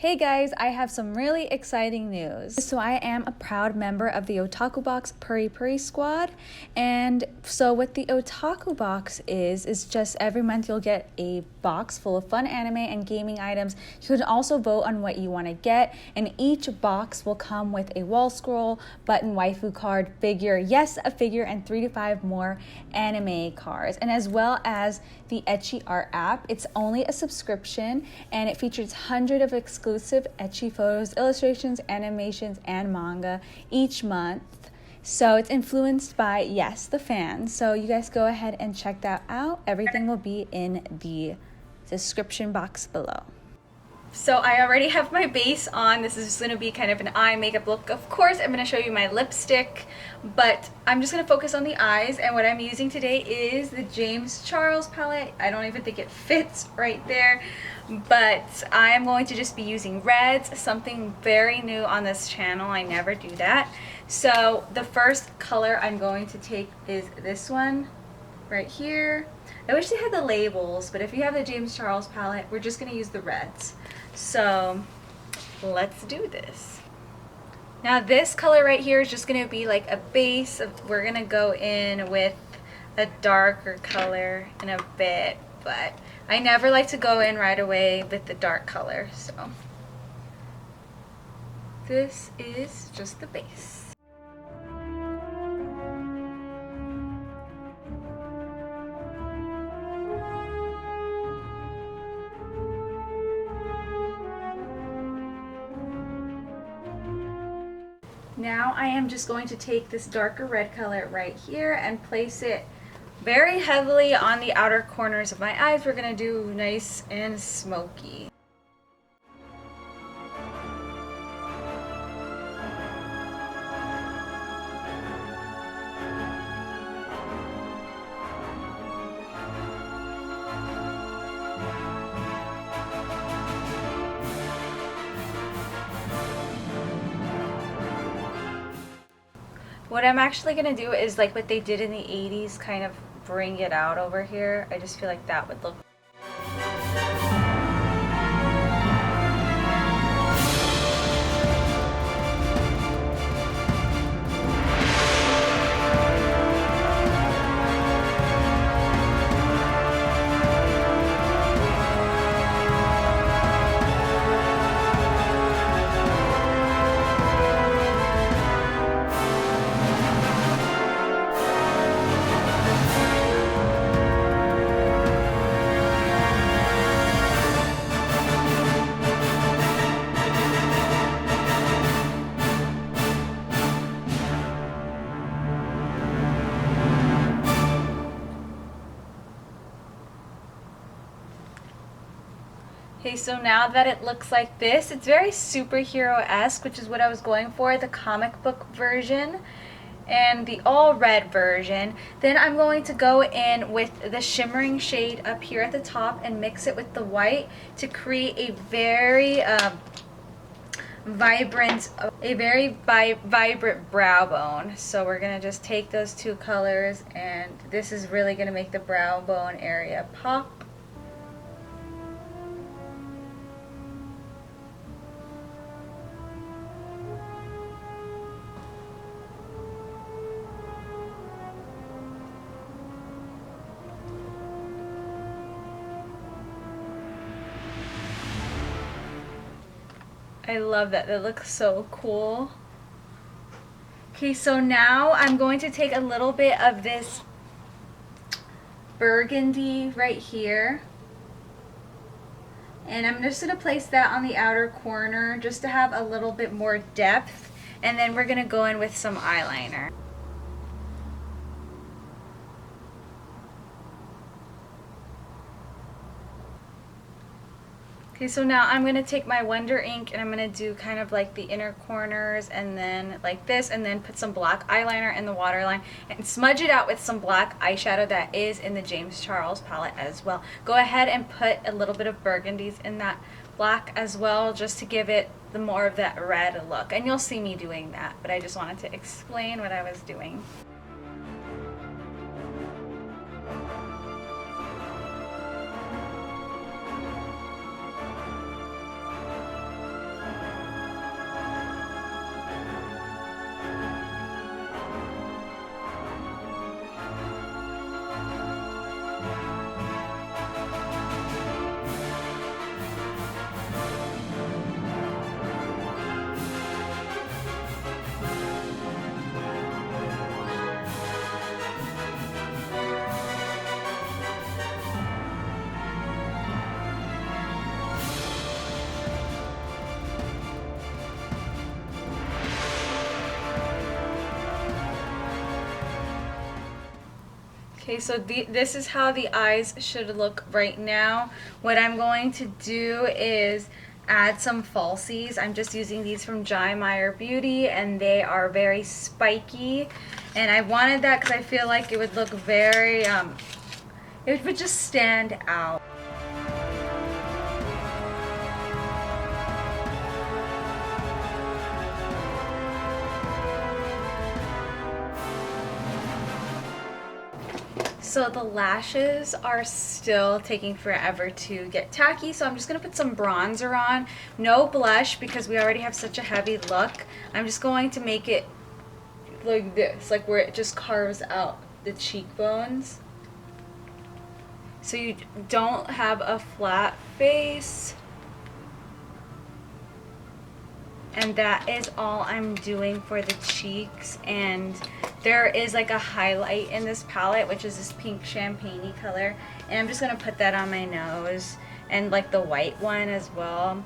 Hey guys, I have some really exciting news. So I am a proud member of the Otaku Box Puri Puri Squad, and so what the Otaku Box is just every month you'll get a box full of fun anime and gaming items. You can also vote on what you want to get, and each box will come with a wall scroll, button, waifu card, figure, yes, a figure, and 3 to 5 more anime cards, and as well as the Ecchi Art app. It's only a subscription, and it features hundreds of exclusive ecchi photos, illustrations, animations, and manga each month. So it's influenced by, yes, the fans. So you guys go ahead and check that out. Everything will be in the description box below. So I already have my base on. This is just going to be kind of an eye makeup look. Of course, I'm going to show you my lipstick, but I'm just going to focus on the eyes. And what I'm using today is the James Charles palette. I don't even think it fits right there, but I am going to just be using reds, something very new on this channel. I never do that. So the first color I'm going to take is this one right here. I wish they had the labels, but if you have the James Charles palette, we're just going to use the reds. So let's do this. Now this color right here is just going to be like a base. We're going to go in with a darker color in a bit, but I never like to go in right away with the dark color. So this is just the base. Now I am just going to take this darker red color right here and place it very heavily on the outer corners of my eyes. We're going to do nice and smoky. What I'm actually going to do is like what they did in the 80s, kind of bring it out over here. I just feel like that would look. Okay, so now that it looks like this, it's very superhero-esque, which is what I was going for, the comic book version and the all red version. Then I'm going to go in with the shimmering shade up here at the top and mix it with the white to create a very vibrant brow bone. So we're gonna just take those two colors, and this is really gonna make the brow bone area pop. I love that. That looks so cool. Okay, so now I'm going to take a little bit of this burgundy right here, and I'm just going to place that on the outer corner just to have a little bit more depth, and then we're going to go in with some eyeliner. Okay, so now I'm going to take my Wonder ink and I'm going to do kind of like the inner corners and then like this, and then put some black eyeliner in the waterline and smudge it out with some black eyeshadow that is in the James Charles palette as well. Go ahead and put a little bit of burgundies in that black as well, just to give it the more of that red look. And you'll see me doing that, but I just wanted to explain what I was doing. Okay, so this is how the eyes should look right now. What I'm going to do is add some falsies. I'm just using these from Jai Meyer Beauty, and they are very spiky. And I wanted that because I feel like it would look very, it would just stand out. So the lashes are still taking forever to get tacky, so I'm just going to put some bronzer on. No blush because we already have such a heavy look. I'm just going to make it like this, like where it just carves out the cheekbones. So you don't have a flat face. And that is all I'm doing for the cheeks. And there is like a highlight in this palette, which is this pink champagne-y color. And I'm just going to put that on my nose and like the white one as well.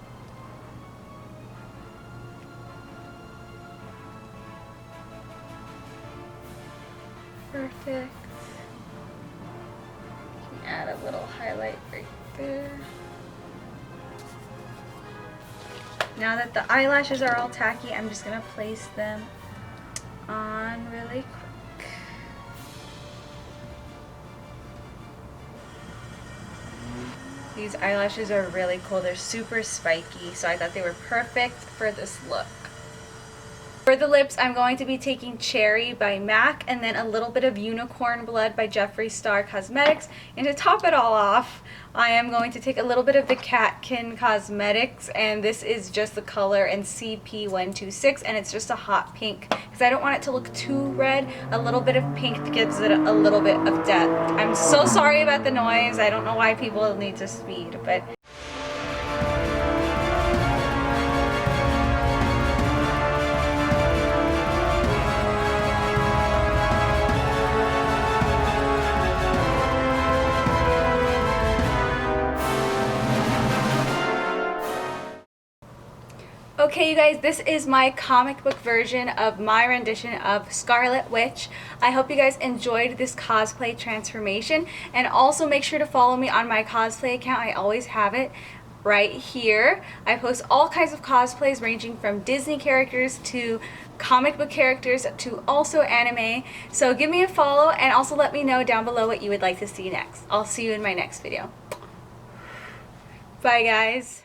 Perfect. You can add a little highlight right there. Now that the eyelashes are all tacky, I'm just going to place them on really quick. These eyelashes are really cool. They're super spiky, so I thought they were perfect for this look. For the lips, I'm going to be taking Cherry by MAC and then a little bit of Unicorn Blood by Jeffree Star Cosmetics. And to top it all off, I am going to take a little bit of the Catkin Cosmetics, and this is just the color in CP126, and it's just a hot pink because I don't want it to look too red. A little bit of pink gives it a little bit of depth. I'm so sorry about the noise. I don't know why people need to speed, but... Okay, you guys, this is my comic book version of my rendition of Scarlet Witch. I hope you guys enjoyed this cosplay transformation, and also make sure to follow me on my cosplay account. I always have it right here. I post all kinds of cosplays ranging from Disney characters to comic book characters to also anime. So give me a follow and also let me know down below what you would like to see next. I'll see you in my next video. Bye, guys.